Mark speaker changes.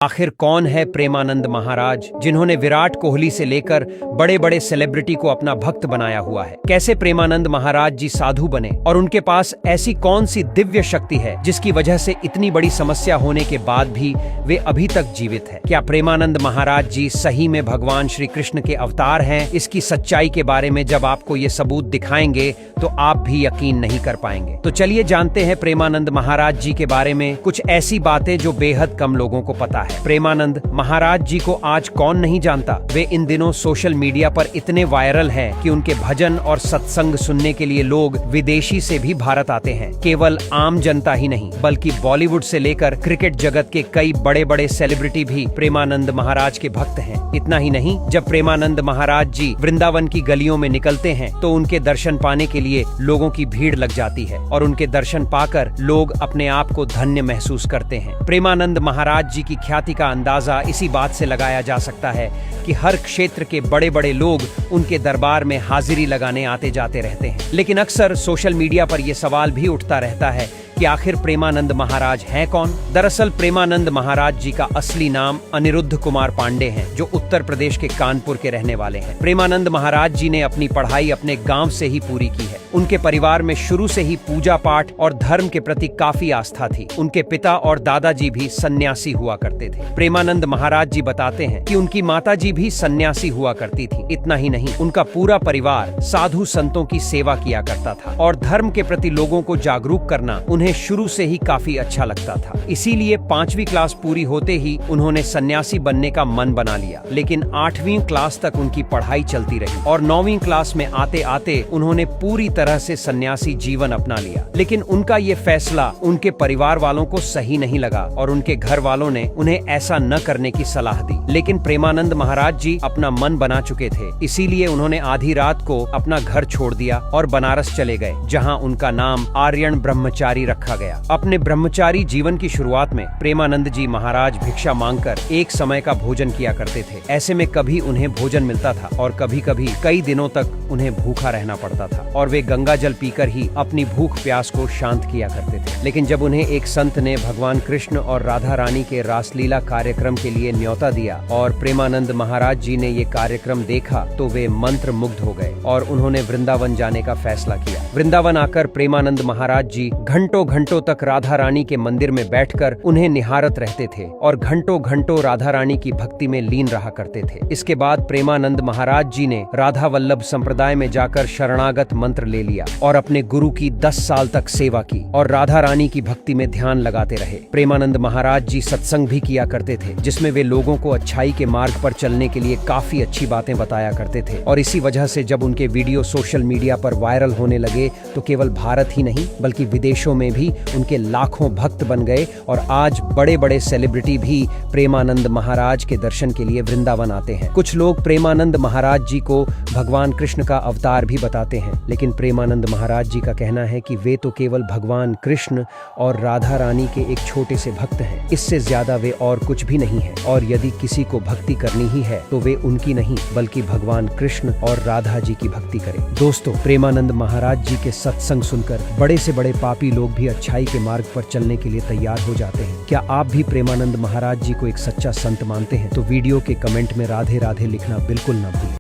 Speaker 1: आखिर कौन है प्रेमानंद महाराज, जिन्होंने विराट कोहली से लेकर बड़े बड़े सेलिब्रिटी को अपना भक्त बनाया हुआ है। कैसे प्रेमानंद महाराज जी साधु बने और उनके पास ऐसी कौन सी दिव्य शक्ति है जिसकी वजह से इतनी बड़ी समस्या होने के बाद भी वे अभी तक जीवित है। क्या प्रेमानंद महाराज जी सही में भगवान श्री कृष्ण के अवतार हैं? इसकी सच्चाई के बारे में जब आपको ये सबूत दिखाएंगे तो आप भी यकीन नहीं कर पाएंगे। तो चलिए जानते हैं प्रेमानंद महाराज जी के बारे में कुछ ऐसी बातें जो बेहद कम लोगों को पता है। प्रेमानंद महाराज जी को आज कौन नहीं जानता। वे इन दिनों सोशल मीडिया पर इतने वायरल हैं कि उनके भजन और सत्संग सुनने के लिए लोग विदेशी से भी भारत आते हैं। केवल आम जनता ही नहीं बल्कि बॉलीवुड से लेकर क्रिकेट जगत के कई बड़े बड़े सेलिब्रिटी भी प्रेमानंद महाराज के भक्त हैं। इतना ही नहीं, जब प्रेमानंद महाराज जी वृंदावन की गलियों में निकलते हैं तो उनके दर्शन पाने के लिए लोगों की भीड़ लग जाती है और उनके दर्शन पाकर लोग अपने आप को धन्य महसूस करते हैं। प्रेमानंद महाराज जी की ख्याति का अंदाजा इसी बात से लगाया जा सकता है कि हर क्षेत्र के बड़े बड़े लोग उनके दरबार में हाजिरी लगाने आते जाते रहते हैं। लेकिन अक्सर सोशल मीडिया पर यह सवाल भी उठता रहता है कि आखिर प्रेमानंद महाराज हैं कौन। दरअसल प्रेमानंद महाराज जी का असली नाम अनिरुद्ध कुमार पांडे हैं, जो उत्तर प्रदेश के कानपुर के रहने वाले हैं। प्रेमानंद महाराज जी ने अपनी पढ़ाई अपने गांव से ही पूरी की है। उनके परिवार में शुरू से ही पूजा पाठ और धर्म के प्रति काफी आस्था थी। उनके पिता और दादाजी भी सन्यासी हुआ करते थे। प्रेमानंद महाराज जी बताते हैं कि उनकी माताजी भी सन्यासी हुआ करती थी। इतना ही नहीं, उनका पूरा परिवार साधु संतों की सेवा किया करता था और धर्म के प्रति लोगों को जागरूक करना उन्हें शुरू से ही काफी अच्छा लगता था। इसीलिए 5वीं क्लास पूरी होते ही उन्होंने सन्यासी बनने का मन बना लिया। लेकिन 8वीं क्लास तक उनकी पढ़ाई चलती रही और 9वीं क्लास में आते आते उन्होंने पूरी तरह से सन्यासी जीवन अपना लिया। लेकिन उनका ये फैसला उनके परिवार वालों को सही नहीं लगा और उनके घर वालों ने उन्हें ऐसा न करने की सलाह दी। लेकिन प्रेमानंद महाराज जी अपना मन बना चुके थे, इसीलिए उन्होंने आधी रात को अपना घर छोड़ दिया और बनारस चले गए, जहाँ उनका नाम आर्यन ब्रह्मचारी रखा गया। अपने ब्रह्मचारी जीवन की शुरुआत में प्रेमानंद जी महाराज भिक्षा मांगकर एक समय का भोजन किया करते थे। ऐसे में कभी उन्हें भोजन मिलता था और कभी कभी कई दिनों तक उन्हें भूखा रहना पड़ता था और वे गंगा जल पीकर ही अपनी भूख प्यास को शांत किया करते थे। लेकिन जब उन्हें एक संत ने भगवान कृष्ण और राधा रानी के रासलीला कार्यक्रम के लिए न्योता दिया और प्रेमानंद महाराज जी ने ये कार्यक्रम देखा तो वे मंत्र मुग्ध हो गए और उन्होंने वृंदावन जाने का फैसला किया। वृंदावन आकर प्रेमानंद महाराज जी घंटों घंटों तक राधा रानी के मंदिर में बैठकर उन्हें निहारत रहते थे और घंटों घंटों राधा रानी की भक्ति में लीन रहा करते थे। इसके बाद प्रेमानंद महाराज जी ने राधा वल्लभ संप्रदाय में जाकर शरणागत मंत्र ले लिया और अपने गुरु की 10 साल तक सेवा की और राधा रानी की भक्ति में ध्यान लगाते रहे। प्रेमानंद महाराज जी सत्संग भी किया करते थे, जिसमें वे लोगों को अच्छाई के मार्ग पर चलने के लिए काफी अच्छी बातें बताया करते थे। और इसी वजह से जब उनके वीडियो सोशल मीडिया पर वायरल होने लगे तो केवल भारत ही नहीं बल्कि विदेशों में भी उनके लाखों भक्त बन गए और आज बड़े बड़े सेलिब्रिटी भी प्रेमानंद महाराज के दर्शन के लिए वृंदावन आते हैं। कुछ लोग प्रेमानंद महाराज जी को भगवान कृष्ण का अवतार भी बताते हैं, लेकिन प्रेमानंद महाराज जी का कहना है कि वे तो केवल भगवान कृष्ण और राधा रानी के एक छोटे से भक्त हैं। इससे ज्यादा वे और कुछ भी नहीं है और यदि किसी को भक्ति करनी ही है तो वे उनकी नहीं बल्कि भगवान कृष्ण और राधा जी की भक्ति करें। दोस्तों, प्रेमानंद महाराज जी के सत्संग सुनकर बड़े से बड़े पापी लोग भी अच्छाई के मार्ग पर चलने के लिए तैयार हो जाते हैं। क्या आप भी प्रेमानंद महाराज जी को एक सच्चा संत मानते हैं? तो वीडियो के कमेंट में राधे राधे लिखना बिल्कुल ना भूलें।